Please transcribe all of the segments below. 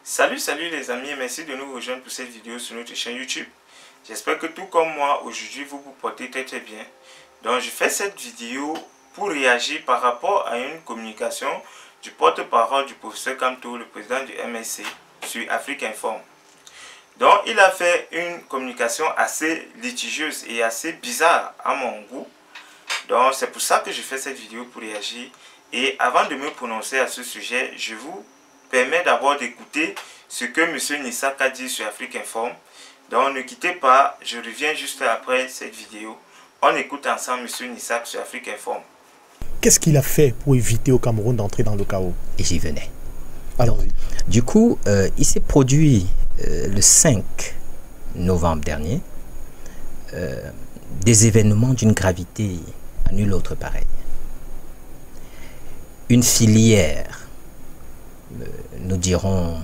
Salut les amis et merci de nous rejoindre pour cette vidéo sur notre chaîne YouTube. J'espère que tout comme moi, aujourd'hui vous vous portez très bien. Donc je fais cette vidéo pour réagir par rapport à une communication du porte-parole du professeur Kamto, le président du MSC, sur Afrique Informe. Donc il a fait une communication assez litigieuse et assez bizarre à mon goût. Donc c'est pour ça que je fais cette vidéo pour réagir. Et avant de me prononcer à ce sujet, je vous permets d'abord d'écouter ce que M. Nissak a dit sur Afrique Informe. Donc ne quittez pas, je reviens juste après cette vidéo. On écoute ensemble M. Nissak sur Afrique Informe. Qu'est-ce qu'il a fait pour éviter au Cameroun d'entrer dans le chaos? Et j'y venais. Allons-y. Du coup, il s'est produit le 5 novembre dernier des événements d'une gravité à nul autre pareil. Une filière, nous dirons,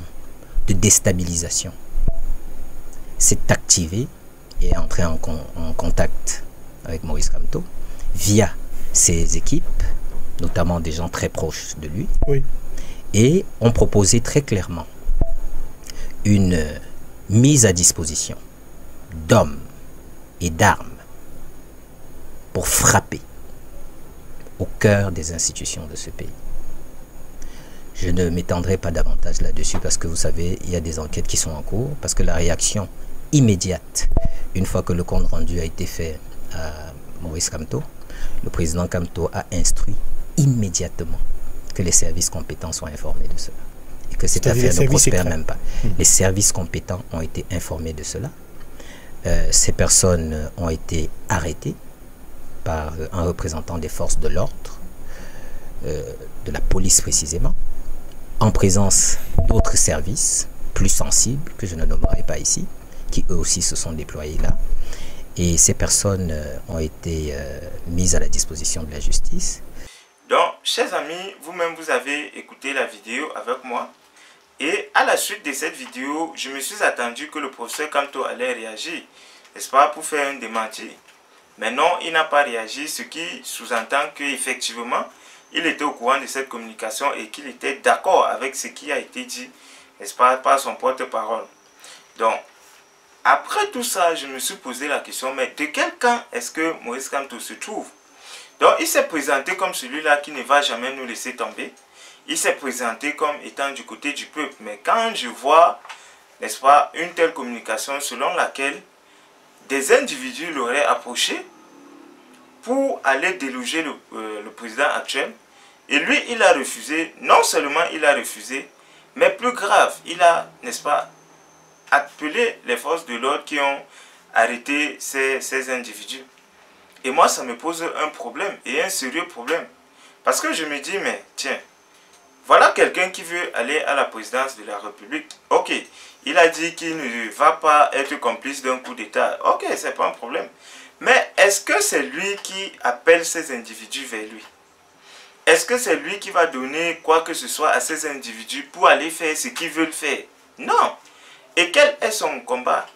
de déstabilisation s'est activée et est entrée en contact avec Maurice Kamto via ses équipes, notamment des gens très proches de lui, Oui. et ont proposé très clairement une mise à disposition d'hommes et d'armes pour frapper au cœur des institutions de ce pays. Je ne m'étendrai pas davantage là-dessus parce que vous savez, il y a des enquêtes qui sont en cours, parce que la réaction immédiate, une fois que le compte rendu a été fait à Maurice Kamto, le président Kamto a instruit immédiatement que les services compétents soient informés de cela. Et que cette affaire ne prospère même pas. Les services compétents ont été informés de cela. Ces personnes ont été arrêtées par un représentant des forces de l'ordre, de la police précisément, en présence d'autres services plus sensibles, que je ne nommerai pas ici, qui eux aussi se sont déployés là. Et ces personnes ont été mises à la disposition de la justice. Donc, chers amis, vous-même vous avez écouté la vidéo avec moi. Et à la suite de cette vidéo, je me suis attendu que le professeur Kamto allait réagir, n'est-ce pas, pour faire un démenti. Mais non, il n'a pas réagi, ce qui sous-entend qu'effectivement, il était au courant de cette communication et qu'il était d'accord avec ce qui a été dit, n'est-ce pas, par son porte-parole. Donc, après tout ça, je me suis posé la question, mais de quel camp est-ce que Maurice Kamto se trouve? Donc, il s'est présenté comme celui-là qui ne va jamais nous laisser tomber. Il s'est présenté comme étant du côté du peuple. Mais quand je vois, n'est-ce pas, une telle communication selon laquelle des individus l'auraient approché pour aller déloger le président actuel, et lui, il a refusé. Non seulement il a refusé, mais plus grave, il a, n'est-ce pas, appelé les forces de l'ordre qui ont arrêté ces individus. Et moi, ça me pose un problème, et un sérieux problème. Parce que je me dis, mais tiens, voilà quelqu'un qui veut aller à la présidence de la République. Ok, il a dit qu'il ne va pas être complice d'un coup d'État. Ok, c'est pas un problème. Mais est-ce que c'est lui qui appelle ces individus vers lui? Est-ce que c'est lui qui va donner quoi que ce soit à ces individus pour aller faire ce qu'ils veulent faire? Non. Et quel est son combat?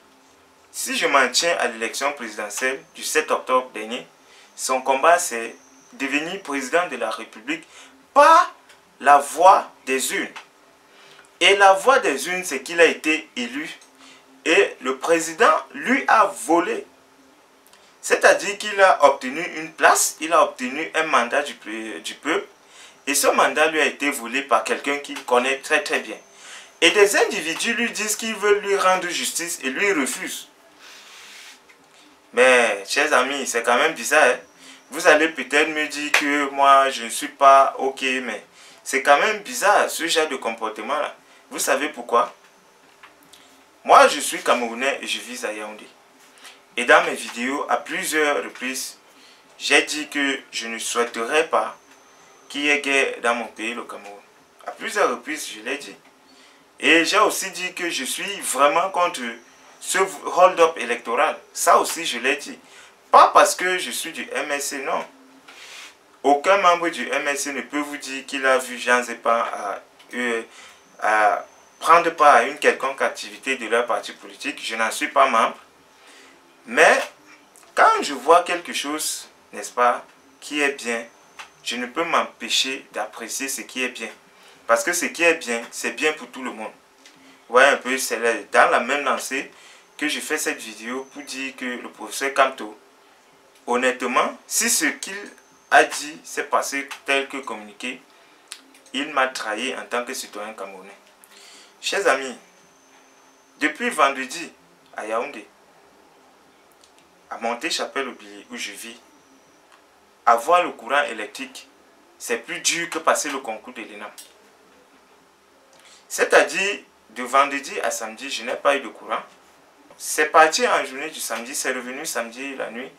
Si je m'en tiens à l'élection présidentielle du 7 octobre dernier, son combat c'est devenir président de la République par la voix des urnes. Et la voix des urnes, c'est qu'il a été élu. Et le président lui a volé. C'est-à-dire qu'il a obtenu une place, il a obtenu un mandat du peuple. Et ce mandat lui a été volé par quelqu'un qu'il connaît très bien. Et des individus lui disent qu'ils veulent lui rendre justice et lui refusent. Mais, chers amis, c'est quand même bizarre. Hein? Vous allez peut-être me dire que moi, je ne suis pas ok, mais c'est quand même bizarre ce genre de comportement-là. Vous savez pourquoi? Moi, je suis Camerounais et je vis à Yaoundé. Et dans mes vidéos, à plusieurs reprises, j'ai dit que je ne souhaiterais pas qu'il y ait guerre dans mon pays, le Cameroun. À plusieurs reprises, je l'ai dit. Et j'ai aussi dit que je suis vraiment contre ce hold-up électoral. Ça aussi, je l'ai dit. Pas parce que je suis du MSC, non. Aucun membre du MSC ne peut vous dire qu'il a vu Jean Zépan à prendre part à une quelconque activité de leur parti politique. Je n'en suis pas membre. Mais quand je vois quelque chose, n'est-ce pas, qui est bien, je ne peux m'empêcher d'apprécier ce qui est bien. Parce que ce qui est bien, c'est bien pour tout le monde. voyez un peu, c'est dans la même lancée que je fais cette vidéo pour dire que le professeur Kamto, honnêtement, si ce qu'il a dit s'est passé tel que communiqué, il m'a trahi en tant que citoyen camerounais. Chers amis, depuis vendredi à Yaoundé, à Monté-Chapelle-Aubier où je vis, avoir le courant électrique, c'est plus dur que passer le concours de l'ENAM. C'est-à-dire, de vendredi à samedi, je n'ai pas eu de courant. C'est parti en journée du samedi, c'est revenu samedi la nuit.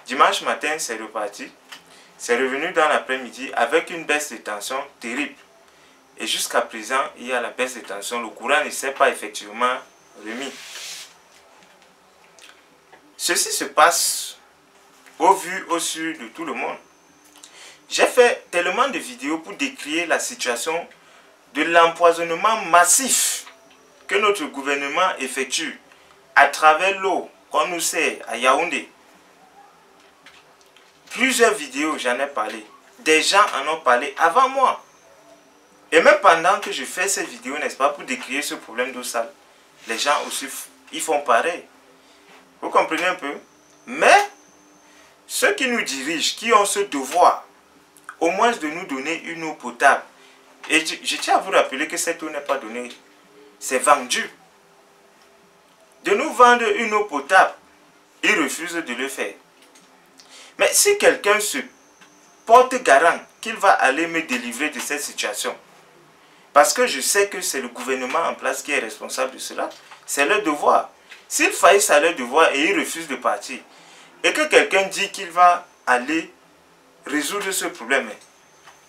Dimanche matin, c'est reparti. C'est revenu dans l'après-midi avec une baisse de tension terrible. Et jusqu'à présent, il y a la baisse de tension. Le courant ne s'est pas effectivement remis. Ceci se passe au vu, au su de tout le monde. J'ai fait tellement de vidéos pour décrire la situation de l'empoisonnement massif que notre gouvernement effectue à travers l'eau qu'on nous sert à Yaoundé. Plusieurs vidéos, j'en ai parlé. Des gens en ont parlé avant moi. Et même pendant que je fais cette vidéo, n'est-ce pas, pour décrire ce problème d'eau sale, les gens aussi, ils font pareil. Vous comprenez un peu? Mais, ceux qui nous dirigent, qui ont ce devoir, au moins de nous donner une eau potable. Et je tiens à vous rappeler que cette eau n'est pas donnée, c'est vendu. De nous vendre une eau potable, ils refusent de le faire. Mais si quelqu'un se porte garant qu'il va aller me délivrer de cette situation, parce que je sais que c'est le gouvernement en place qui est responsable de cela, c'est leur devoir. S'ils faillissent à leur devoir et ils refusent de partir, et que quelqu'un dit qu'il va aller résoudre ce problème,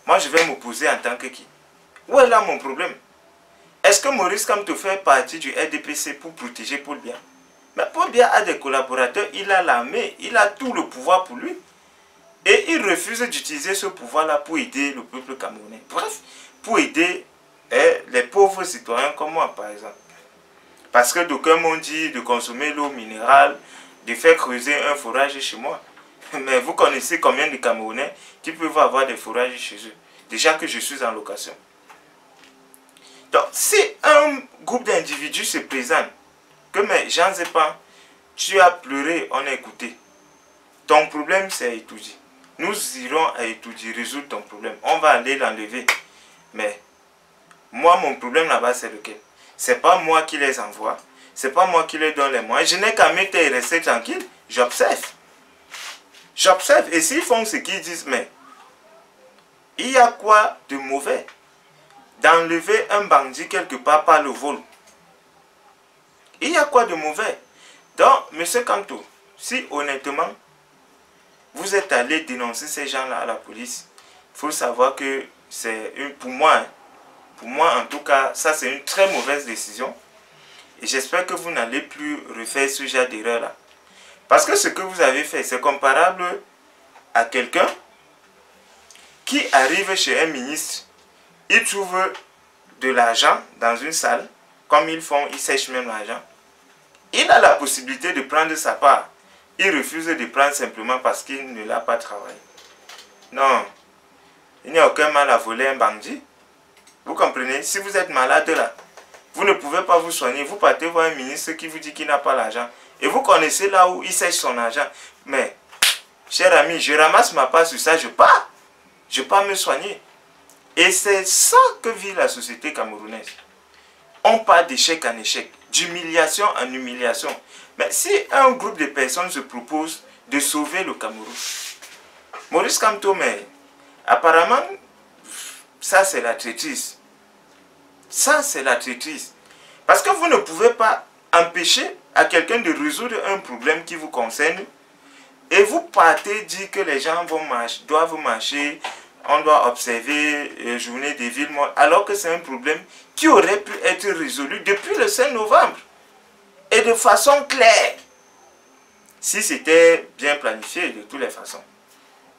moi je vais m'opposer en tant que qui? Où est là mon problème? Est-ce que Maurice Kamto fait partie du RDPC pour protéger Paul Biya? Mais Paul Biya a des collaborateurs, il a l'armée, il a tout le pouvoir pour lui. Et il refuse d'utiliser ce pouvoir-là pour aider le peuple camerounais. Bref, pour aider les pauvres citoyens comme moi, par exemple. Parce que d'aucuns m'ont dit de consommer l'eau minérale, de faire creuser un forage chez moi. Mais vous connaissez combien de Camerounais qui peuvent avoir des forages chez eux? Déjà que je suis en location. Donc, si un groupe d'individus se présente, que mais Jean Zépan, tu as pleuré, on a écouté. Ton problème, c'est à étudier. Nous irons à étudier, résoudre ton problème. On va aller l'enlever. Mais, moi, mon problème là-bas, c'est lequel? C'est pas moi qui les envoie. C'est pas moi qui les donne les moyens. Je n'ai qu'à mettre et rester tranquille. J'observe. J'observe. Et s'ils font ce qu'ils disent, mais il y a quoi de mauvais d'enlever un bandit quelque part par le vol? Il y a quoi de mauvais? Donc, M. Kamto, si honnêtement, vous êtes allé dénoncer ces gens-là à la police, il faut savoir que c'est pour moi en tout cas, ça c'est une très mauvaise décision. Et j'espère que vous n'allez plus refaire ce genre d'erreur-là. Parce que ce que vous avez fait, c'est comparable à quelqu'un qui arrive chez un ministre, il trouve de l'argent dans une salle, comme ils font, ils sèchent même l'argent. Il a la possibilité de prendre sa part. Il refuse de prendre simplement parce qu'il ne l'a pas travaillé. Non, il n'y a aucun mal à voler un bandit. Vous comprenez? Si vous êtes malade là, vous ne pouvez pas vous soigner. Vous partez voir un ministre qui vous dit qu'il n'a pas l'argent. Et vous connaissez là où il sèche son argent. Mais, cher ami, je ramasse ma part sur ça, je pars. Je pars me soigner. Et c'est ça que vit la société camerounaise. On part d'échec en échec, d'humiliation en humiliation. Mais si un groupe de personnes se propose de sauver le Cameroun, Maurice Kamto, mais apparemment, ça c'est la traîtrise. Ça c'est la traîtrise. Parce que vous ne pouvez pas empêcher à quelqu'un de résoudre un problème qui vous concerne et vous partez dire que les gens doivent marcher, on doit observer journée des villes mortes, alors que c'est un problème qui aurait pu être résolu depuis le 5 novembre. Et de façon claire. Si c'était bien planifié de toutes les façons.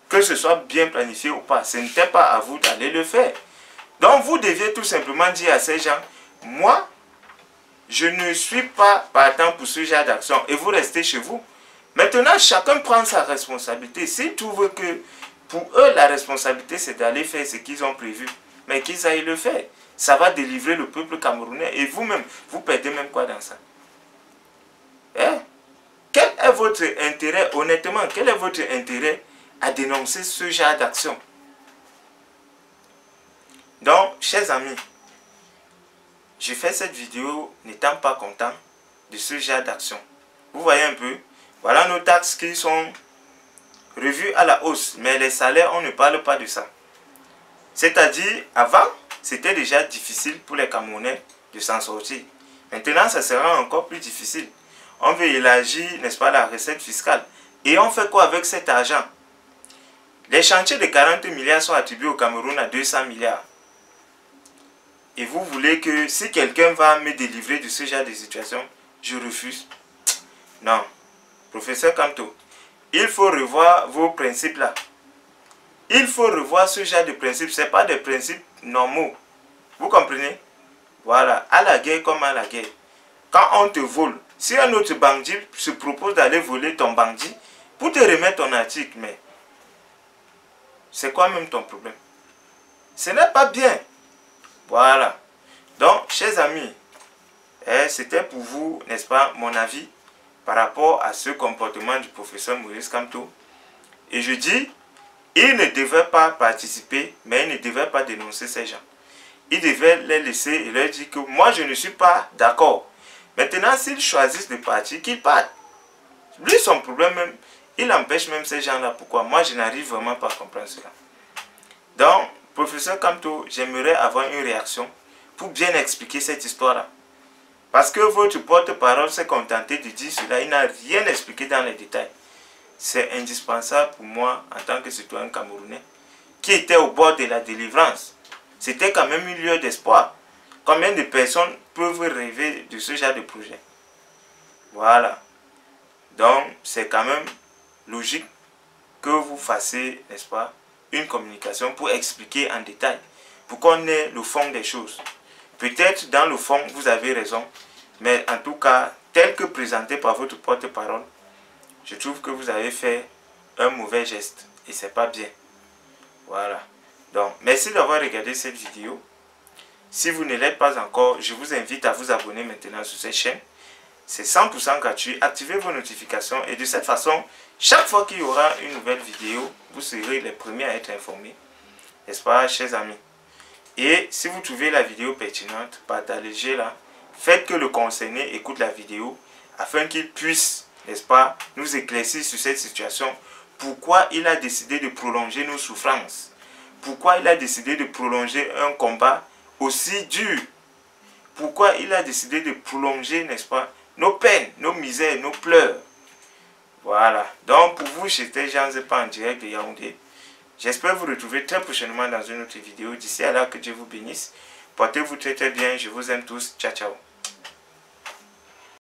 Que ce soit bien planifié ou pas, ce n'était pas à vous d'aller le faire. Donc vous deviez tout simplement dire à ces gens, moi, je ne suis pas partant pour ce genre d'action. Et vous restez chez vous. Maintenant, chacun prend sa responsabilité. S'ils trouvent que pour eux, la responsabilité, c'est d'aller faire ce qu'ils ont prévu, mais qu'ils aillent le faire. ça va délivrer le peuple camerounais. Et vous-même, vous perdez même quoi dans ça? Quel est votre intérêt, honnêtement, quel est votre intérêt à dénoncer ce genre d'action? Donc, chers amis, je fais cette vidéo n'étant pas content de ce genre d'action. Vous voyez un peu, voilà nos taxes qui sont revues à la hausse, mais les salaires, on ne parle pas de ça. C'est-à-dire, avant, c'était déjà difficile pour les Camerounais de s'en sortir. Maintenant, ça sera encore plus difficile. On veut élargir, n'est-ce pas, la recette fiscale. Et on fait quoi avec cet argent? Les chantiers de 40 milliards sont attribués au Cameroun à 200 milliards. Et vous voulez que si quelqu'un va me délivrer de ce genre de situation, je refuse? Non. Professeur Kamto, il faut revoir vos principes là. Il faut revoir ce genre de principes. Ce n'est pas des principes normaux. Vous comprenez? Voilà. À la guerre comme à la guerre. Quand on te vole, si un autre bandit se propose d'aller voler ton bandit pour te remettre ton article, mais c'est quoi même ton problème? Ce n'est pas bien. Voilà. Donc, chers amis, c'était pour vous, n'est-ce pas, mon avis par rapport à ce comportement du professeur Maurice Kamto. Et je dis, il ne devait pas participer, mais il ne devait pas dénoncer ces gens. Il devait les laisser et leur dire que moi, je ne suis pas d'accord. Maintenant, s'ils choisissent de partir, qu'ils partent. Lui, son problème même, il empêche même ces gens-là. Pourquoi? Moi, je n'arrive vraiment pas à comprendre cela. Donc, professeur Kamto, j'aimerais avoir une réaction pour bien expliquer cette histoire-là. Parce que votre porte-parole s'est contenté de dire cela, il n'a rien expliqué dans les détails. C'est indispensable pour moi, en tant que citoyen camerounais, qui était au bord de la délivrance. C'était quand même une lueur d'espoir. Combien de personnes peuvent rêver de ce genre de projet? Voilà. Donc, c'est quand même logique que vous fassiez, n'est-ce pas, une communication pour expliquer en détail, pour qu'on ait le fond des choses. Peut-être dans le fond, vous avez raison, mais en tout cas, tel que présenté par votre porte-parole, je trouve que vous avez fait un mauvais geste et c'est pas bien. Voilà. Donc, merci d'avoir regardé cette vidéo. Si vous ne l'êtes pas encore, je vous invite à vous abonner maintenant sur cette chaîne. C'est 100% gratuit. Activez vos notifications et de cette façon, chaque fois qu'il y aura une nouvelle vidéo, vous serez les premiers à être informés. N'est-ce pas, chers amis? Et si vous trouvez la vidéo pertinente, partagez-la. Faites que le concerné écoute la vidéo afin qu'il puisse, n'est-ce pas, nous éclaircir sur cette situation. Pourquoi il a décidé de prolonger nos souffrances? Pourquoi il a décidé de prolonger un combat aussi dur? Pourquoi il a décidé de prolonger, n'est-ce pas, nos peines, nos misères, nos pleurs? Voilà. Donc pour vous, j'étais Jean Zepa en direct de Yaoundé. J'espère vous retrouver très prochainement dans une autre vidéo. D'ici à là, que Dieu vous bénisse. Portez-vous très très bien. Je vous aime tous. Ciao, ciao.